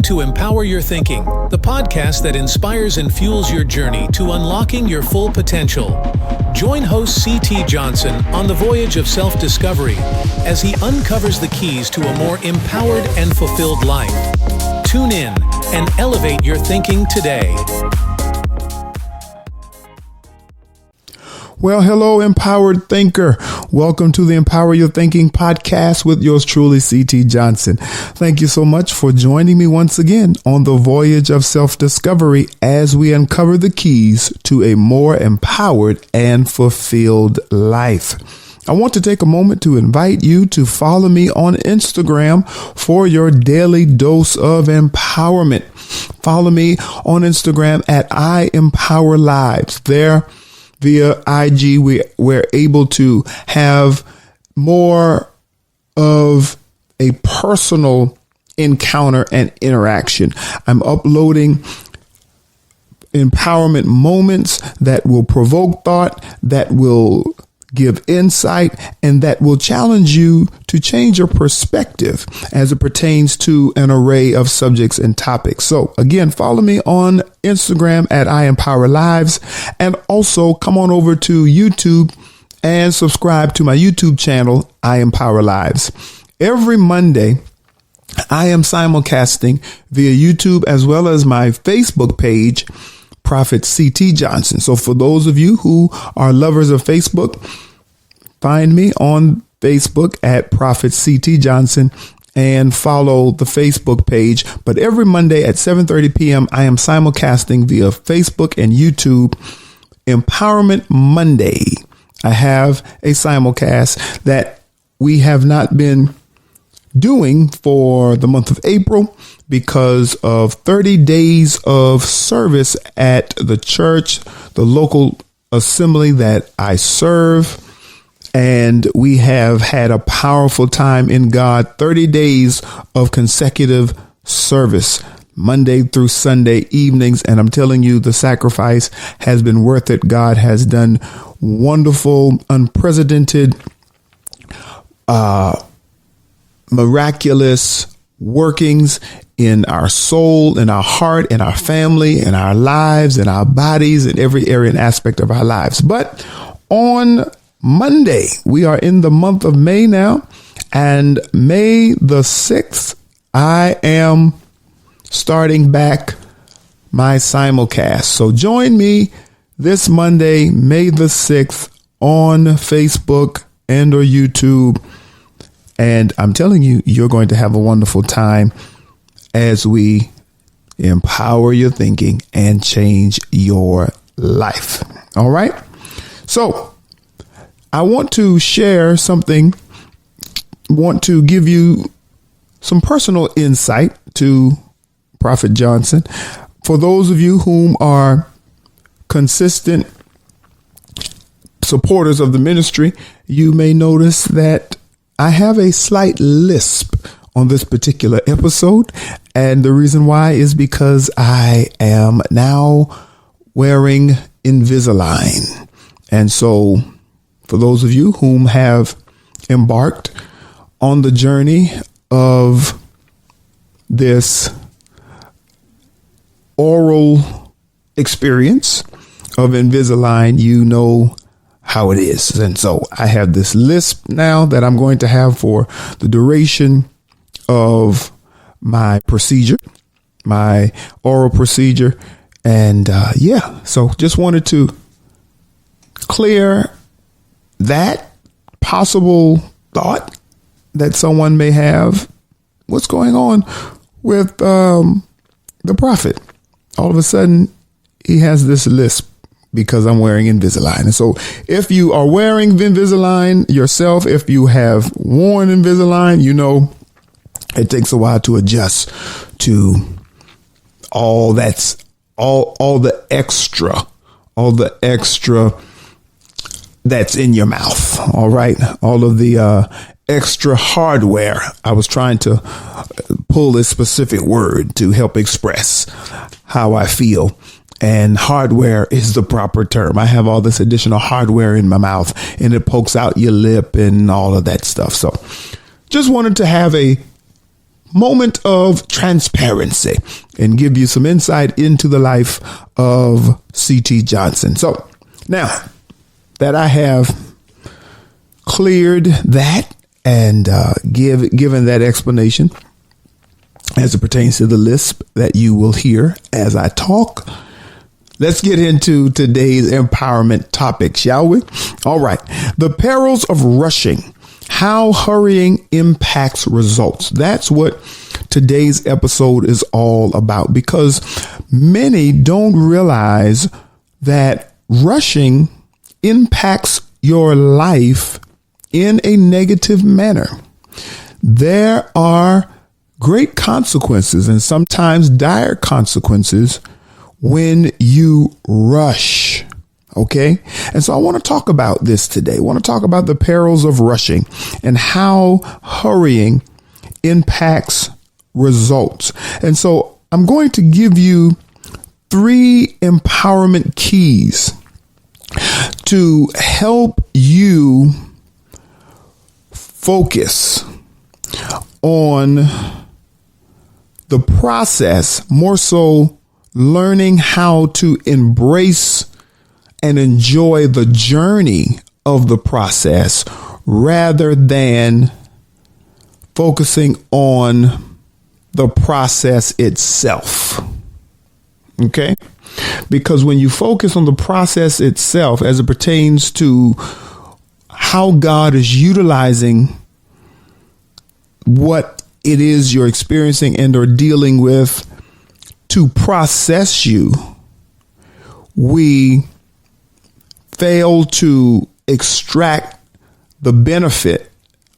to Empower Your Thinking, the podcast that inspires and fuels your journey to unlocking your full potential. Join host C.T. Johnson on the voyage of self-discovery as he uncovers the keys to a more empowered and fulfilled life. Tune in and elevate your thinking today. Well, hello, empowered thinker. Welcome to the Empower Your Thinking podcast with yours truly, C.T. Johnson. Thank you so much for joining me once again on the voyage of self-discovery as we uncover the keys to a more empowered and fulfilled life. I want to take a moment to invite you to follow me on Instagram for your daily dose of empowerment. Follow me on Instagram at I Empower Lives. There, via IG, we're able to have more of a personal encounter and interaction. I'm uploading empowerment moments that will provoke thought, that will give insight, and that will challenge you to change your perspective as it pertains to an array of subjects and topics. So again, follow me on Instagram at I Empower Lives, and also come on over to YouTube and subscribe to my YouTube channel, I Empower Lives. Every Monday, I am simulcasting via YouTube as well as my Facebook page, Prophet C.T. Johnson. So for those of you who are lovers of Facebook, find me on Facebook at Prophet C.T. Johnson and follow the Facebook page. But every Monday at 7:30 p.m., I am simulcasting via Facebook and YouTube, Empowerment Monday. I have a simulcast that we have not been doing for the month of April because of 30 days of service at the church, the local assembly that I serve. And we have had a powerful time in God, 30 days of consecutive service, Monday through Sunday evenings. And I'm telling you, the sacrifice has been worth it. God has done wonderful, unprecedented, miraculous workings in our soul, in our heart, in our family, in our lives, in our bodies, in every area and aspect of our lives. But on Monday, we are in the month of May now, and May the 6th, I am starting back my simulcast. So join me this Monday, May the 6th, on Facebook and or YouTube. And I'm telling you, you're going to have a wonderful time as we empower your thinking and change your life. All right. So I want to share something, want to give you some personal insight to Prophet Johnson. For those of you whom are consistent supporters of the ministry, you may notice that I have a slight lisp on this particular episode. And the reason why is because I am now wearing Invisalign. And so for those of you whom have embarked on the journey of this oral experience of Invisalign, you know how it is. And so I have this lisp now that I'm going to have for the duration of my procedure, my oral procedure. And so just wanted to clear that possible thought that someone may have. What's going on with the prophet? All of a sudden, he has this lisp because I'm wearing Invisalign. And so if you are wearing Invisalign yourself, if you have worn Invisalign, you know it takes a while to adjust to all the extra that's in your mouth. All right. All of the extra hardware. I was trying to pull a specific word to help express how I feel. And hardware is the proper term. I have all this additional hardware in my mouth and it pokes out your lip and all of that stuff. So just wanted to have a moment of transparency and give you some insight into the life of C.T. Johnson. So now that I have cleared that and given that explanation as it pertains to the lisp that you will hear as I talk, let's get into today's empowerment topic, shall we? All right. The perils of rushing. How hurrying impacts results. That's what today's episode is all about, because many don't realize that rushing impacts your life in a negative manner. There are great consequences and sometimes dire consequences when you rush. Okay. And so I want to talk about this today. I want to talk about the perils of rushing and how hurrying impacts results. And so I'm going to give you 3 empowerment keys to help you focus on the process, more so learning how to embrace and enjoy the journey of the process rather than focusing on the process itself. Okay? Because when you focus on the process itself as it pertains to how God is utilizing what it is you're experiencing and or dealing with to process you, we fail to extract the benefit,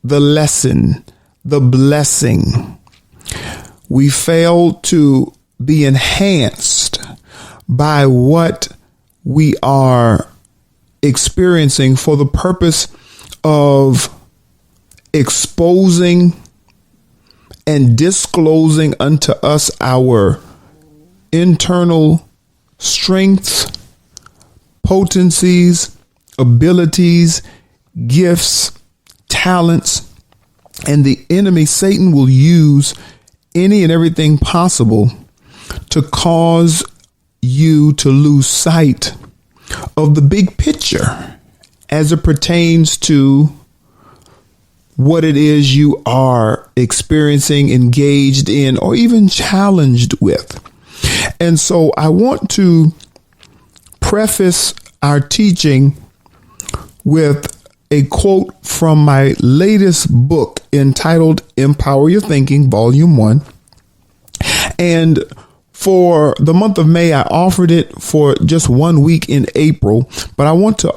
the lesson, the blessing. We fail to be enhanced by what we are experiencing for the purpose of exposing and disclosing unto us our internal strengths, potencies, abilities, gifts, talents, and the enemy, Satan, will use any and everything possible to cause you to lose sight of the big picture as it pertains to what it is you are experiencing, engaged in, or even challenged with. And so I want to preface our teaching with a quote from my latest book entitled Empower Your Thinking, Volume 1. And for the month of May, I offered it for just 1 week in April, but I want to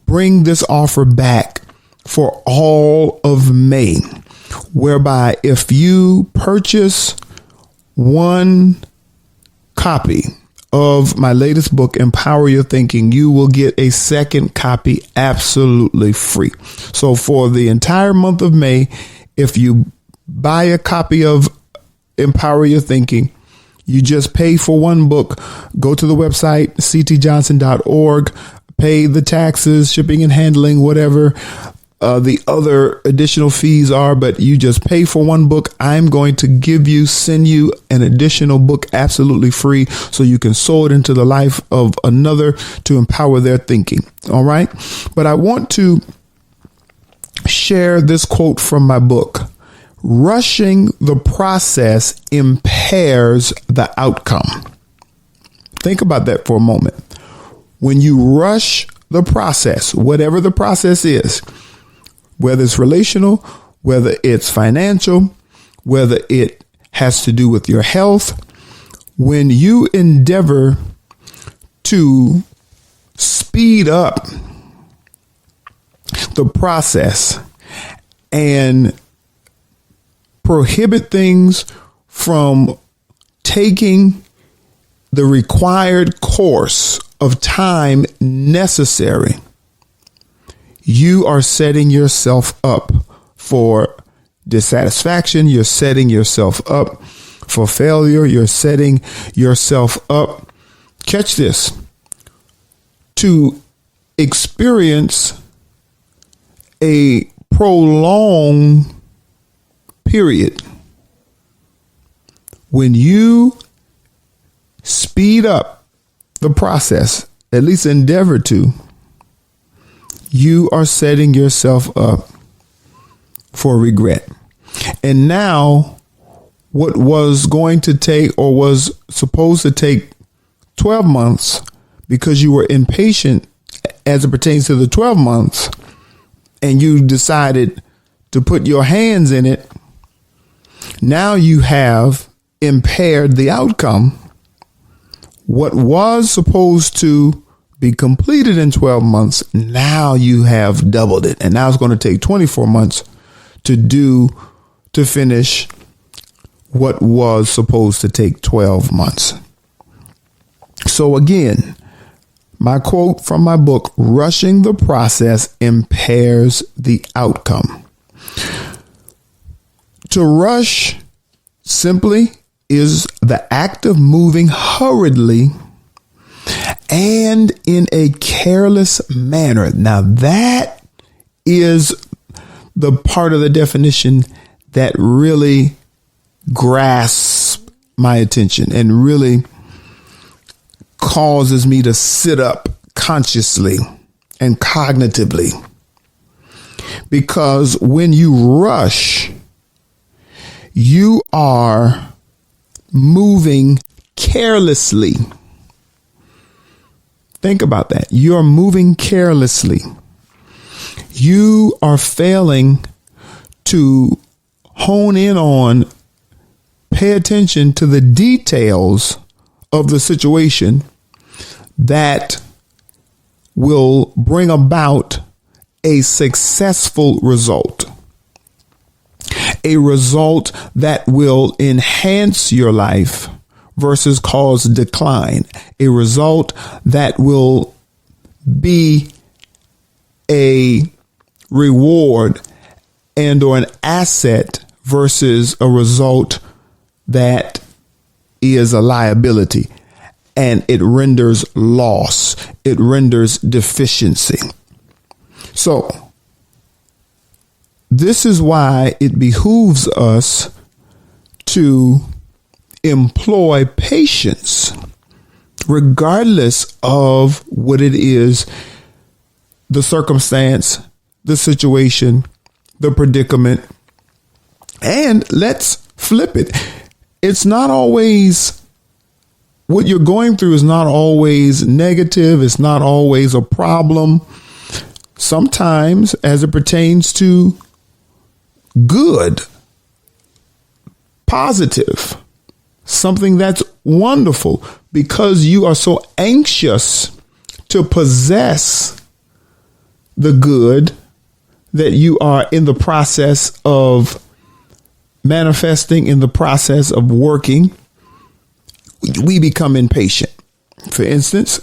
bring this offer back for all of May, whereby if you purchase 1 copy of my latest book, Empower Your Thinking, you will get a second copy absolutely free. So for the entire month of May, if you buy a copy of Empower Your Thinking, you just pay for 1 book, go to the website, ctjohnson.org, pay the taxes, shipping and handling, whatever the other additional fees are, but you just pay for 1 book. I'm going to send you an additional book absolutely free so you can sow it into the life of another to empower their thinking. All right. But I want to share this quote from my book. Rushing the process impairs the outcome. Think about that for a moment. When you rush the process, whatever the process is, whether it's relational, whether it's financial, whether it has to do with your health, when you endeavor to speed up the process and prohibit things from taking the required course of time necessary, you are setting yourself up for dissatisfaction. You're setting yourself up for failure. You're setting yourself up, catch this, to experience a prolonged period when you speed up the process, at least endeavor to, you are setting yourself up for regret. And now what was going to take, or was supposed to take 12 months, because you were impatient as it pertains to the 12 months, and you decided to put your hands in it, now you have impaired the outcome. What was supposed to be completed in 12 months, now you have doubled it. And now it's going to take 24 months to finish what was supposed to take 12 months. So again, my quote from my book, rushing the process impairs the outcome. To rush simply is the act of moving hurriedly and in a careless manner. Now that is the part of the definition that really grasps my attention and really causes me to sit up consciously and cognitively. Because when you rush, you are moving carelessly. Think about that. You're moving carelessly. You are failing to hone in on, pay attention to the details of the situation that will bring about a successful result. A result that will enhance your life versus cause decline. A result that will be a reward and or an asset versus a result that is a liability, and it renders loss. It renders deficiency. So this is why it behooves us to employ patience, regardless of what it is, the circumstance, the situation, the predicament. And let's flip it. It's not always, what you're going through is not always negative. It's not always a problem. Sometimes, as it pertains to good, positive, something that's wonderful, because you are so anxious to possess the good that you are in the process of manifesting, in the process of working, we become impatient. For instance,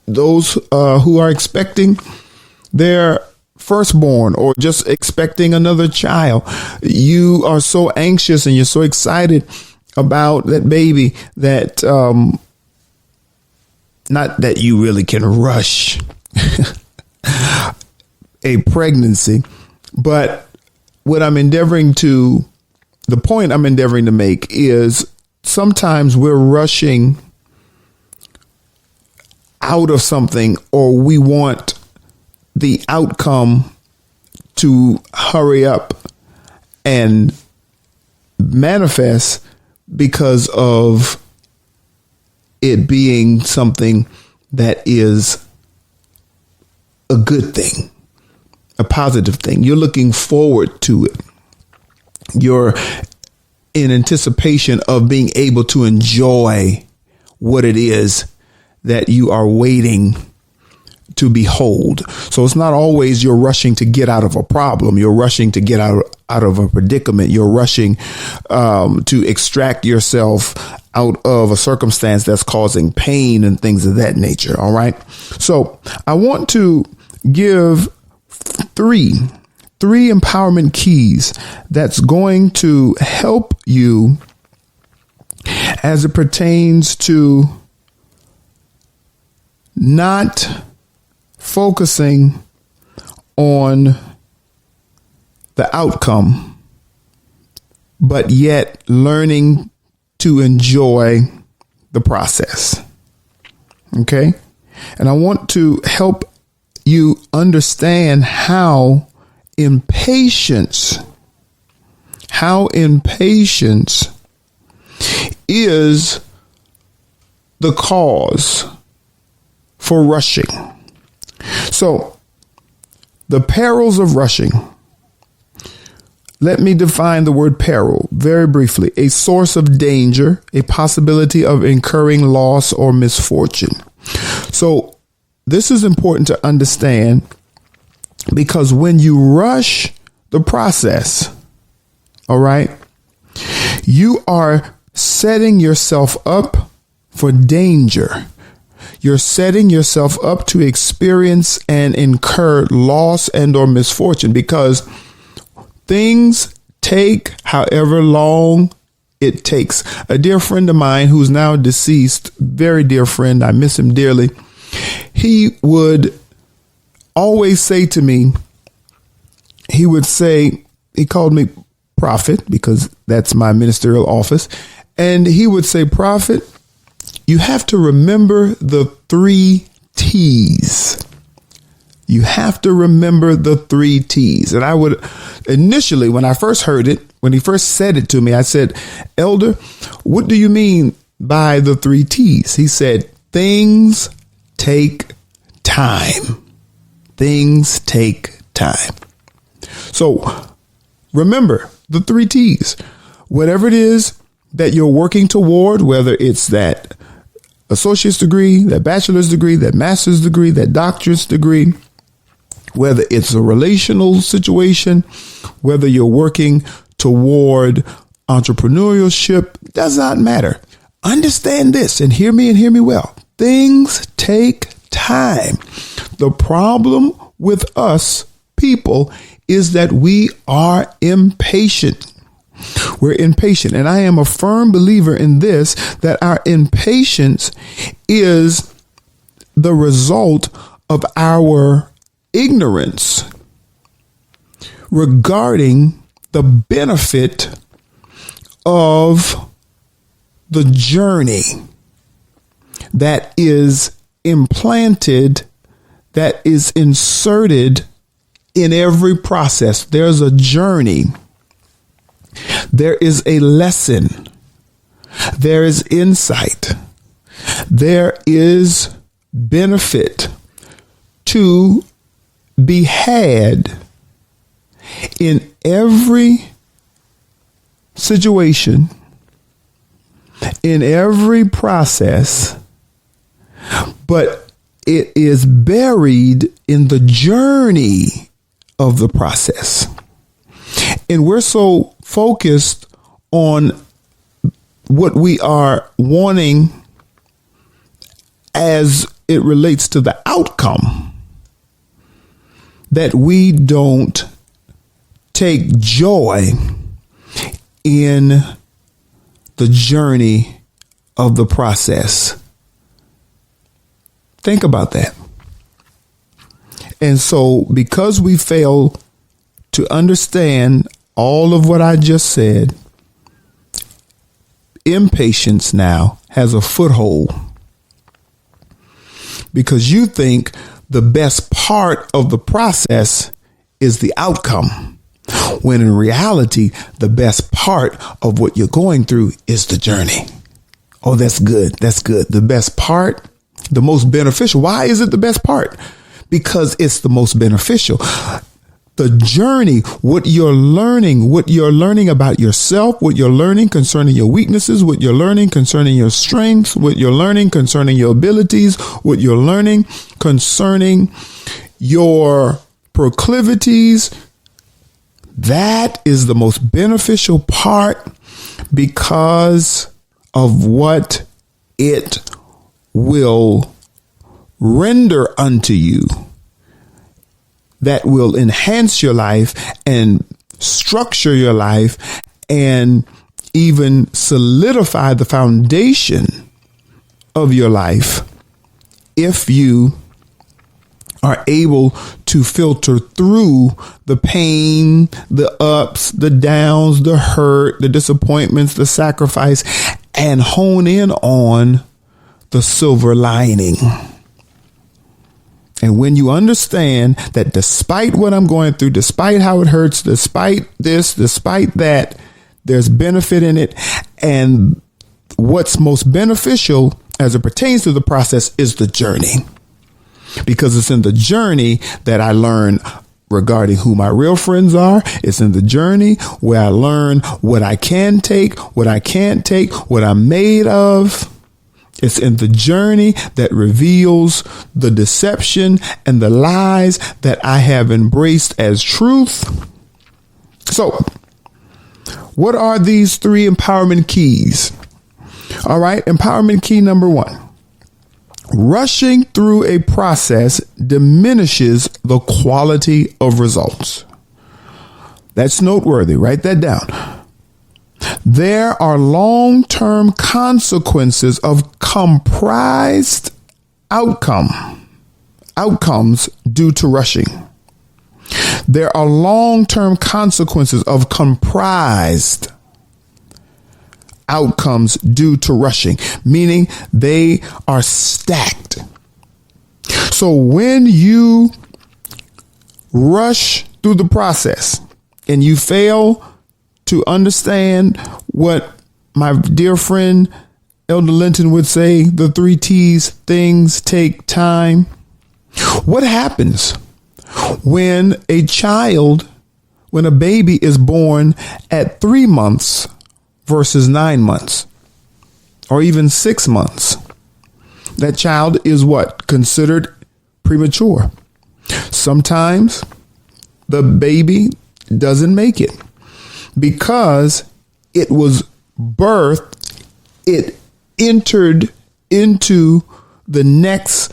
those who are expecting their firstborn or just expecting another child, you are so anxious and you're so excited about that baby that not that you really can rush a pregnancy, but what I'm endeavoring to, the point I'm endeavoring to make is sometimes we're rushing out of something, or we want the outcome to hurry up and manifest because of it being something that is a good thing, a positive thing. You're looking forward to it. You're in anticipation of being able to enjoy what it is that you are waiting to behold. So it's not always you're rushing to get out of a problem. You're rushing to get out of a predicament. You're rushing to extract yourself out of a circumstance that's causing pain and things of that nature. All right. So I want to give three empowerment keys that's going to help you as it pertains to not focusing on the outcome, but yet learning to enjoy the process. Okay? And I want to help you understand how impatience is the cause for rushing. So, the perils of rushing. Let me define the word peril very briefly. A source of danger, a possibility of incurring loss or misfortune. So this is important to understand, because when you rush the process, all right, you are setting yourself up for danger. You're setting yourself up to experience and incur loss and or misfortune, because things take however long it takes. A dear friend of mine who's now deceased, very dear friend, I miss him dearly, he would always say to me, he called me Prophet because that's my ministerial office. And he would say, Prophet, you have to remember the 3 T's. You have to remember the 3 T's. And I would initially, when I first heard it, when he first said it to me, I said, Elder, what do you mean by the 3 T's? He said, things take time. Things take time. So remember the 3 T's. Whatever it is that you're working toward, whether it's that associate's degree, that bachelor's degree, that master's degree, that doctorate's degree, whether it's a relational situation, whether you're working toward entrepreneurship, does not matter. Understand this and hear me well. Things take time. The problem with us people is that we are impatient. We're impatient. And I am a firm believer in this, that our impatience is the result of our ignorance regarding the benefit of the journey that is implanted, that is inserted in every process. There's a journey. There is a lesson. There is insight. There is benefit to be had in every situation, in every process, but it is buried in the journey of the process. And we're so focused on what we are wanting as it relates to the outcome that we don't take joy in the journey of the process. Think about that. And so because we fail to understand all of what I just said, impatience now has a foothold, because you think the best part of the process is the outcome, when in reality, the best part of what you're going through is the journey. Oh, that's good. That's good. The best part, the most beneficial. Why is it the best part? Because it's the most beneficial. The journey, what you're learning about yourself, what you're learning concerning your weaknesses, what you're learning concerning your strengths, what you're learning concerning your abilities, what you're learning concerning your proclivities, that is the most beneficial part, because of what it will render unto you, that will enhance your life and structure your life and even solidify the foundation of your life, if you are able to filter through the pain, the ups, the downs, the hurt, the disappointments, the sacrifice, and hone in on the silver lining. And when you understand that despite what I'm going through, despite how it hurts, despite this, despite that, there's benefit in it. And what's most beneficial as it pertains to the process is the journey. Because it's in the journey that I learn regarding who my real friends are. It's in the journey where I learn what I can take, what I can't take, what I'm made of. It's in the journey that reveals the deception and the lies that I have embraced as truth. So, what are these 3 empowerment keys? All right. Empowerment key number 1. Rushing through a process diminishes the quality of results. That's noteworthy. Write that down. There are long-term consequences of comprised outcomes due to rushing. There are long-term consequences of comprised outcomes due to rushing, meaning they are stacked. So when you rush through the process and you fail to understand what my dear friend Elder Linton would say, the 3 T's, things take time. What happens when a baby is born at 3 months versus 9 months or even 6 months? That child is what? Considered premature. Sometimes the baby doesn't make it because it was birthed, it entered into the next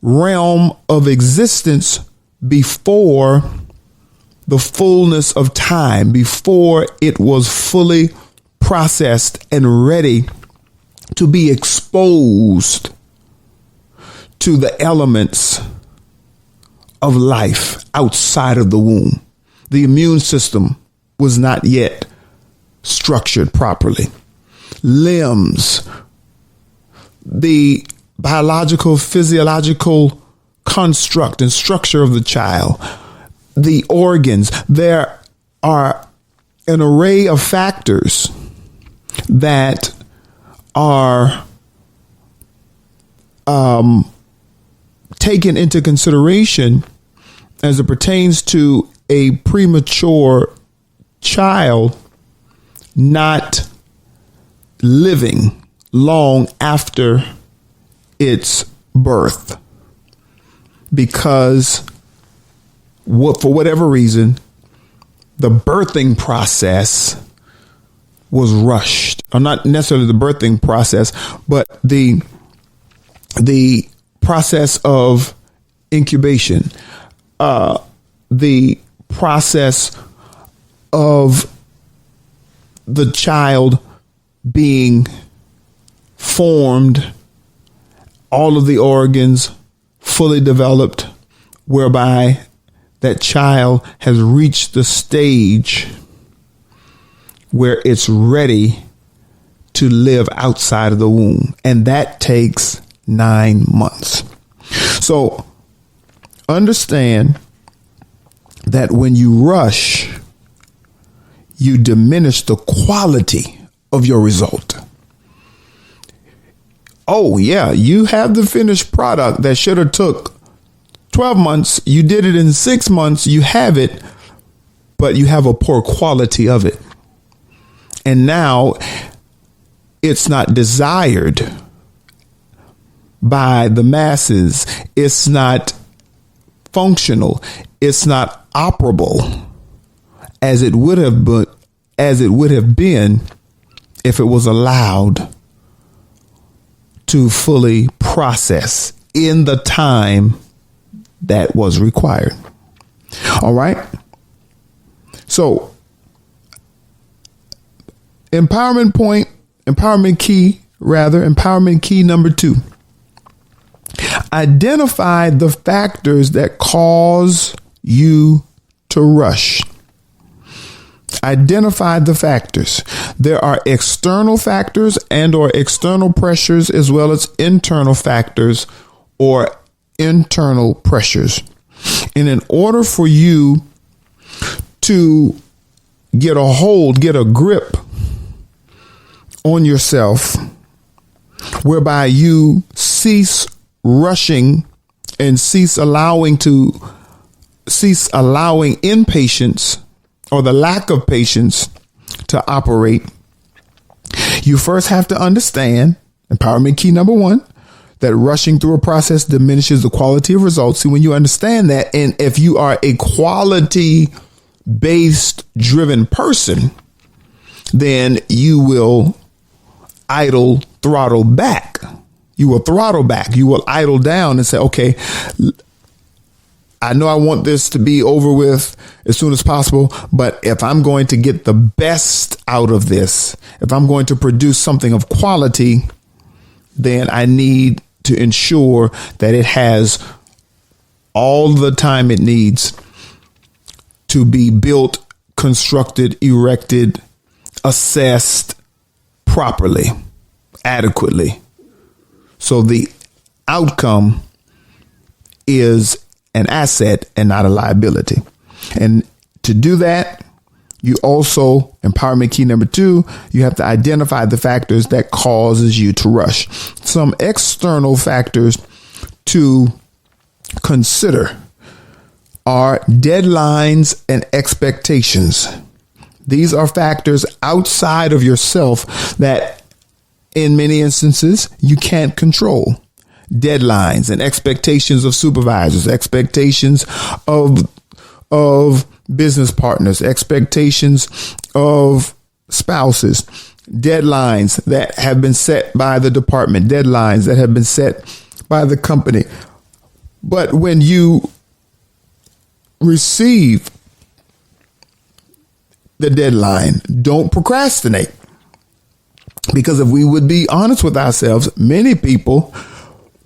realm of existence before the fullness of time, before it was fully processed and ready to be exposed to the elements of life outside of the womb. The immune system was not yet structured properly. Limbs, the biological, physiological construct and structure of the child, the organs, there are an array of factors that are taken into consideration as it pertains to a premature child not living long after its birth, because for whatever reason, the birthing process was rushed, or not necessarily the birthing process, but the process of incubation, the process of the child being formed, all of the organs fully developed, whereby that child has reached the stage where it's ready to live outside of the womb. And that takes 9 months. So understand that when you rush, you diminish the quality of your result. Oh, yeah, you have the finished product that should have took 12 months. You did it in 6 months. You have it, but you have a poor quality of it. And now it's not desired by the masses. It's not functional. It's not operable as it would have been if it was allowed to fully process in the time that was required. All right. So empowerment key number 2. Identify the factors that cause you to rush. Identify the factors. There are external factors and or external pressures, as well as internal factors or internal pressures. And in order for you to get a grip on yourself, whereby you cease rushing and cease allowing impatience or the lack of patience to operate, you first have to understand, empowerment key number 1, that rushing through a process diminishes the quality of results. See, when you understand that, and if you are a quality-based driven person, then you will throttle back. You will throttle back. You will idle down and say, okay, I know I want this to be over with as soon as possible, but if I'm going to get the best out of this, if I'm going to produce something of quality, then I need to ensure that it has all the time it needs to be built, constructed, erected, assessed properly, adequately. So the outcome is an asset and not a liability. And to do that, you also, empowerment key number 2, you have to identify the factors that causes you to rush. Some external factors to consider are deadlines and expectations. These are factors outside of yourself that in many instances you can't control. Deadlines and expectations of supervisors, expectations of business partners, expectations of spouses, deadlines that have been set by the department, deadlines that have been set by the company. But when you receive the deadline, don't procrastinate. Because if we would be honest with ourselves, many people,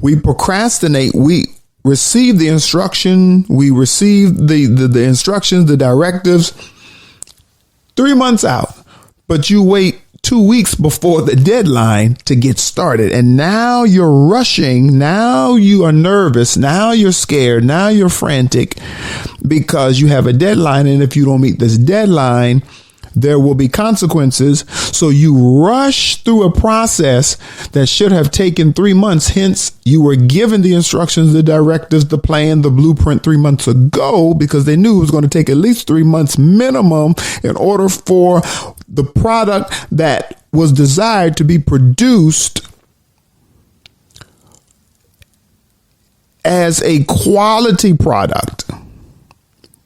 we procrastinate. We receive the instruction. We receive the instructions, the directives 3 months out, but you wait 2 weeks before the deadline to get started. And now you're rushing. Now you are nervous. Now you're scared. Now you're frantic because you have a deadline. And if you don't meet this deadline, there will be consequences. So you rush through a process that should have taken 3 months. Hence, you were given the instructions, the directives, the plan, the blueprint 3 months ago, because they knew it was going to take at least 3 months minimum in order for the product that was desired to be produced as a quality product.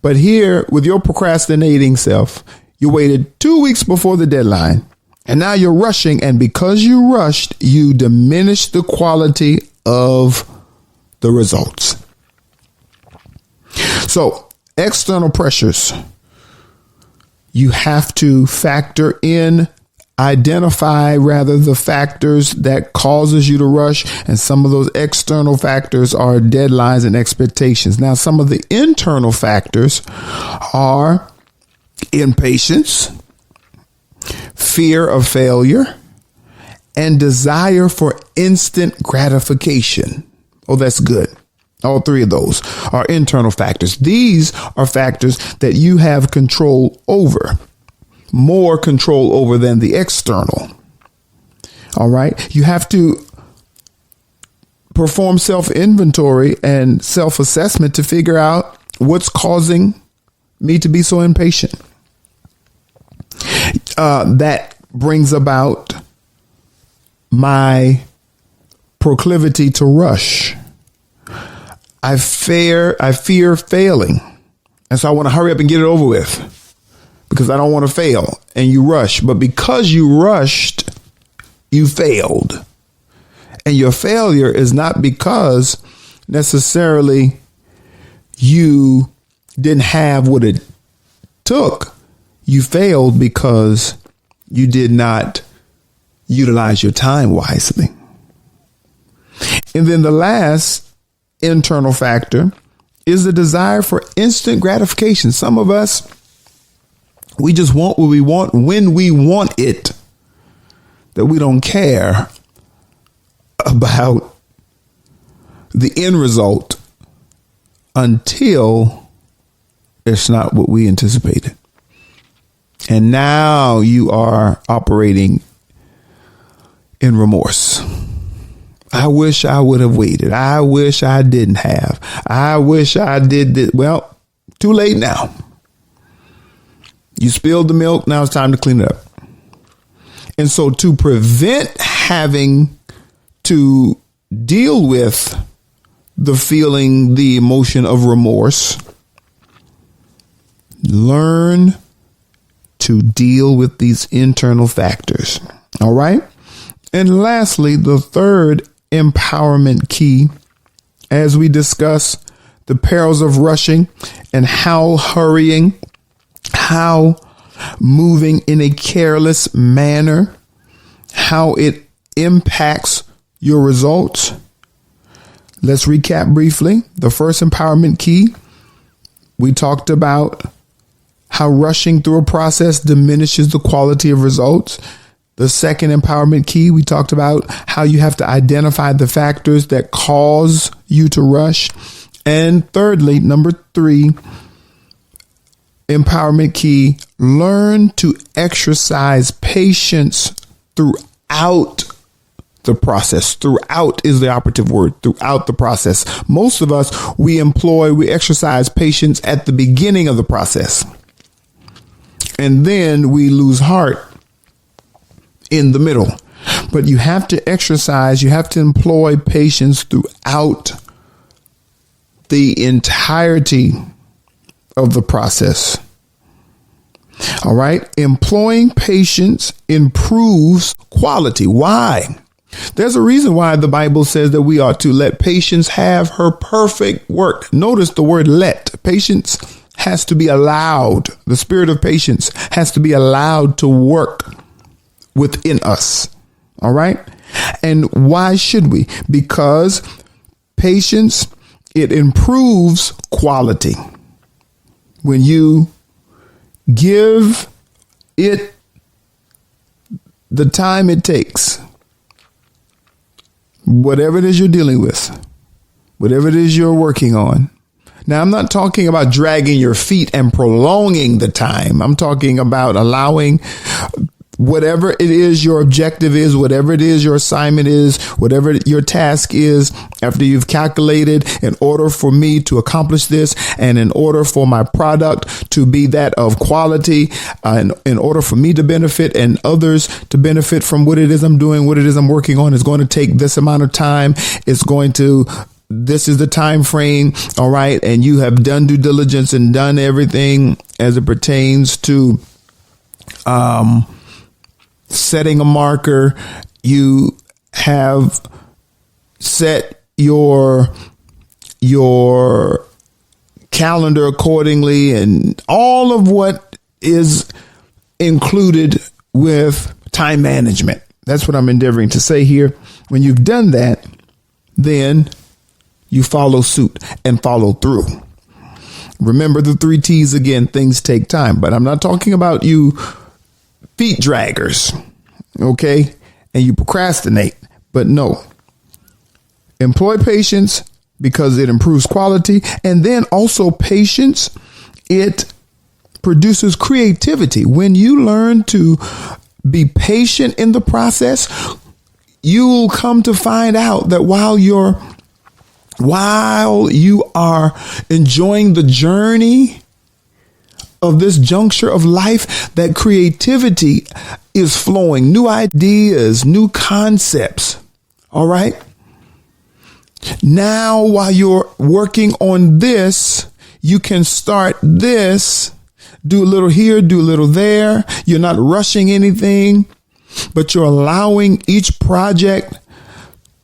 But here, with your procrastinating self, you waited 2 weeks before the deadline, and now you're rushing. And because you rushed, you diminish the quality of the results. So external pressures, you have to identify the factors that causes you to rush. And some of those external factors are deadlines and expectations. Now, some of the internal factors are impatience, fear of failure, and desire for instant gratification. Oh, that's good. All three of those are internal factors. These are factors that you have control over, more control over than the external. All right. You have to perform self-inventory and self-assessment to figure out what's causing me to be so impatient. That brings about my proclivity to rush. I fear failing. And so I want to hurry up and get it over with because I don't want to fail. And you rush. But because you rushed, you failed. And your failure is not because necessarily you didn't have what it took. You failed because you did not utilize your time wisely. And then the last internal factor is the desire for instant gratification. Some of us, We just want what we want when we want it, that we don't care about the end result until it's not what we anticipated. And now you are operating in remorse. I wish I would have waited. I wish I didn't have. I wish I did this. Well, too late now. You spilled the milk. Now it's time to clean it up. And so to prevent having to deal with the feeling, the emotion of remorse, learn to deal with these internal factors. All right. And lastly, the third empowerment key, as we discuss the perils of rushing and how hurrying, how moving in a careless manner, how it impacts your results. Let's recap briefly. The first empowerment key, we talked about how rushing through a process diminishes the quality of results. The second empowerment key, we talked about how you have to identify the factors that cause you to rush. And thirdly, number 3, empowerment key, learn to exercise patience throughout the process. Throughout is the operative word, throughout the process. Most of us, we exercise patience at the beginning of the process. And then we lose heart in the middle. But you have to exercise, you have to employ patience throughout the entirety of the process. All right. Employing patience improves quality. Why? There's a reason why the Bible says that we ought to let patience have her perfect work. Notice the word let. Patience has to be allowed. The spirit of patience has to be allowed to work within us. All right. And why should we? Because patience, it improves quality. When you give it the time it takes, whatever it is you're dealing with, whatever it is you're working on. Now, I'm not talking about dragging your feet and prolonging the time. I'm talking about allowing whatever it is your objective is, whatever it is your assignment is, whatever your task is, after you've calculated, in order for me to accomplish this and in order for my product to be that of quality, in order for me to benefit and others to benefit from what it is I'm doing, what it is I'm working on, is going to take this amount of time. This is the time frame. All right. And you have done due diligence and done everything as it pertains to setting a marker. You have set your calendar accordingly, and all of what is included with time management. That's what I'm endeavoring to say here. When you've done that, then you follow suit and follow through. Remember the 3 T's again. Things take time, but I'm not talking about you feet draggers, okay? And you procrastinate, but no. Employ patience because it improves quality. And then also patience, it produces creativity. When you learn to be patient in the process, you will come to find out that while you are enjoying the journey of this juncture of life, that creativity is flowing, new ideas, new concepts. All right. Now, while you're working on this, you can start this, do a little here, do a little there. You're not rushing anything, but you're allowing each project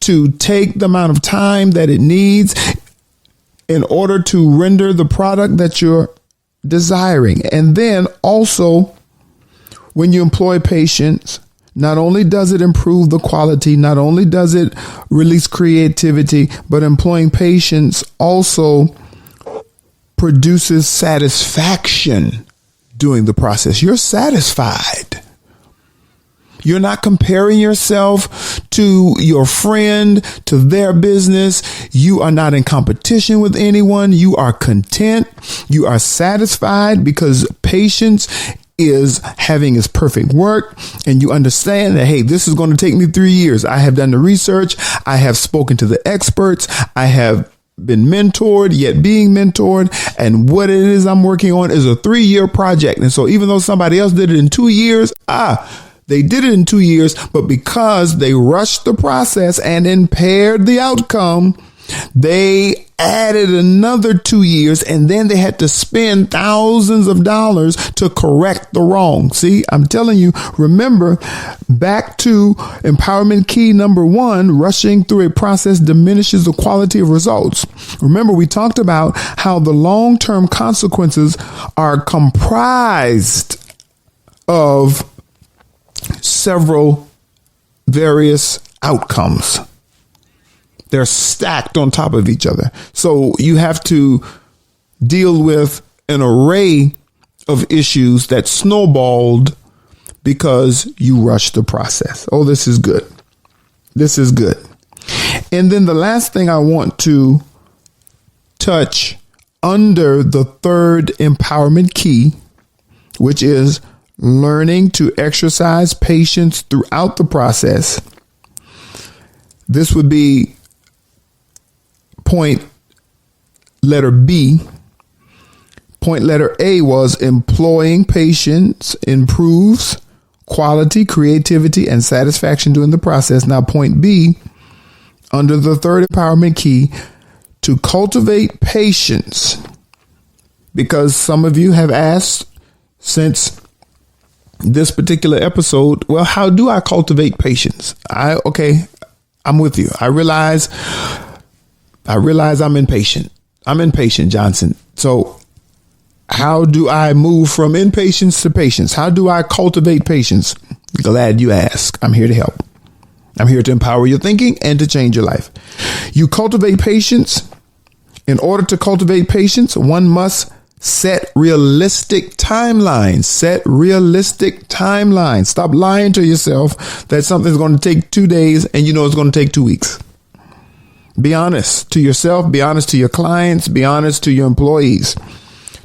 to take the amount of time that it needs in order to render the product that you're desiring. And then also, when you employ patience, not only does it improve the quality, not only does it release creativity, but employing patience also produces satisfaction doing the process. You're satisfied. You're not comparing yourself to your friend, to their business. You are not in competition with anyone. You are content. You are satisfied because patience is having its perfect work. And you understand that, hey, this is going to take me 3 years. I have done the research. I have spoken to the experts. I have been mentored, yet being mentored. And what it is I'm working on is a 3-year project. And so even though somebody else did it in 2 years, they did it in 2 years, but because they rushed the process and impaired the outcome, they added another 2 years, and then they had to spend thousands of dollars to correct the wrong. See, I'm telling you, remember, back to empowerment key number 1, rushing through a process diminishes the quality of results. Remember, we talked about how the long-term consequences are comprised of several various outcomes. They're stacked on top of each other. So you have to deal with an array of issues that snowballed because you rushed the process. Oh, this is good. This is good. And then the last thing I want to touch under the third empowerment key, which is learning to exercise patience throughout the process. This would be point letter B. Point letter A was employing patience improves quality, creativity, and satisfaction during the process. Now, point B, under the third empowerment key, to cultivate patience, because some of you have asked since this particular episode, well, how do I cultivate patience? I'm with you. I realize I'm impatient. I'm impatient, Johnson. So how do I move from impatience to patience? How do I cultivate patience? Glad you ask. I'm here to help. I'm here to empower your thinking and to change your life. You cultivate patience. In order to cultivate patience, one must set realistic timelines. Set realistic timelines. Stop lying to yourself that something's going to take 2 days and you know it's going to take 2 weeks. Be honest to yourself. Be honest to your clients. Be honest to your employees.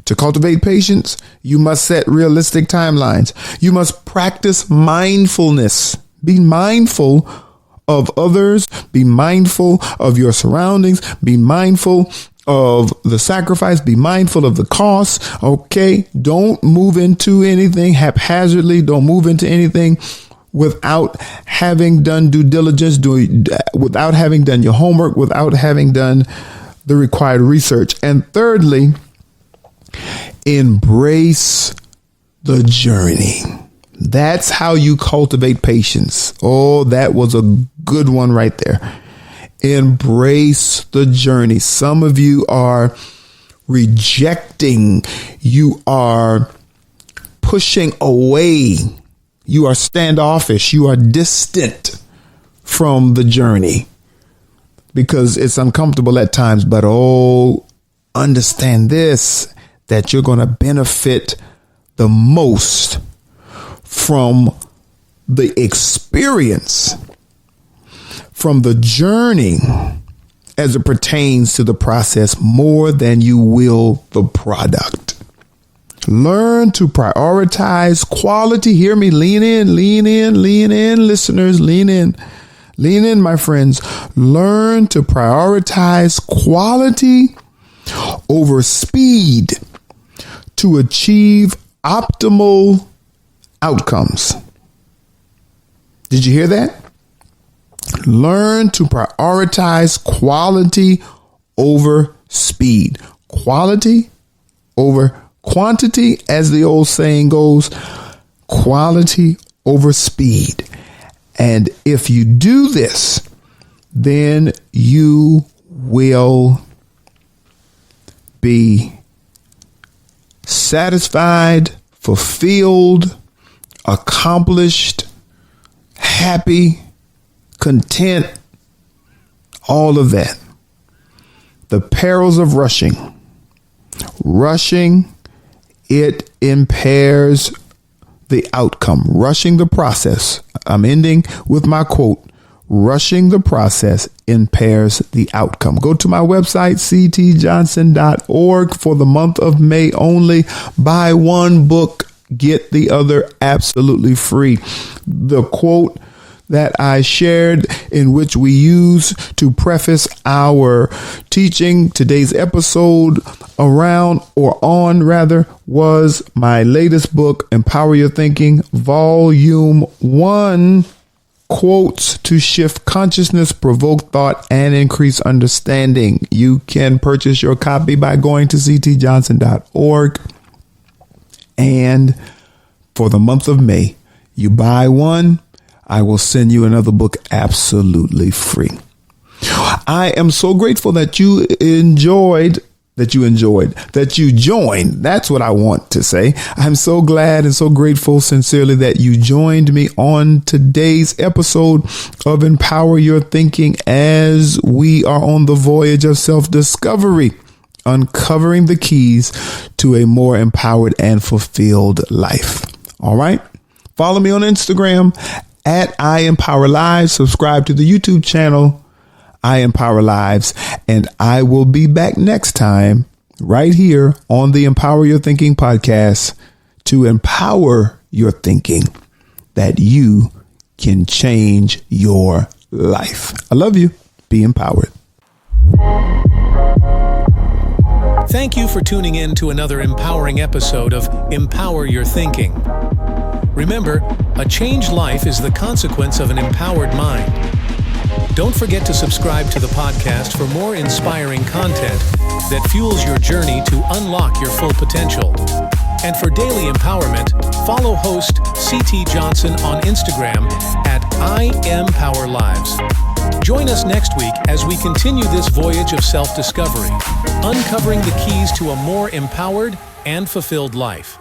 To cultivate patience, you must set realistic timelines. You must practice mindfulness. Be mindful of others. Be mindful of your surroundings. Be mindful of the sacrifice. Be mindful of the cost. Okay. Don't move into anything haphazardly. Don't move into anything without having done due diligence, without having done your homework, without having done the required research. And thirdly, embrace the journey. That's how you cultivate patience. Oh, that was a good one right there. Embrace the journey. Some of you are rejecting. You are pushing away. You are standoffish. You are distant from the journey because it's uncomfortable at times. But understand this, that you're going to benefit the most from the experience, from the journey as it pertains to the process more than you will the product. Learn to prioritize quality. Hear me. Lean in, listeners. Lean in, my friends. Learn to prioritize quality over speed to achieve optimal outcomes. Did you hear that? Learn to prioritize quality over speed. Quality over quantity, as the old saying goes. Quality over speed. And if you do this, then you will be satisfied, fulfilled, accomplished, happy, content, all of that. The perils of rushing. Rushing it impairs the outcome. Rushing the process. I'm ending with my quote. Rushing the process impairs the outcome. Go to my website, ctjohnson.org, for the month of May only. Buy one book, get the other absolutely free. The quote that I shared, in which we use to preface our teaching, today's episode, was my latest book, Empower Your Thinking, Volume 1. Quotes to shift consciousness, provoke thought, and increase understanding. You can purchase your copy by going to ctjohnson.org. And for the month of May, you buy one, I will send you another book absolutely free. I am so grateful that you joined. That's what I want to say. I'm so glad and so grateful sincerely that you joined me on today's episode of Empower Your Thinking, as we are on the voyage of self-discovery, uncovering the keys to a more empowered and fulfilled life. All right. Follow me on Instagram at I Empower Lives. Subscribe to the YouTube channel, I Empower Lives, and I will be back next time right here on the Empower Your Thinking podcast to empower your thinking that you can change your life. I love you. Be empowered. Thank you for tuning in to another empowering episode of Empower Your Thinking. Remember, a changed life is the consequence of an empowered mind. Don't forget to subscribe to the podcast for more inspiring content that fuels your journey to unlock your full potential. And for daily empowerment, follow host CT Johnson on Instagram at IEmpowerLives. Join us next week as we continue this voyage of self-discovery, uncovering the keys to a more empowered and fulfilled life.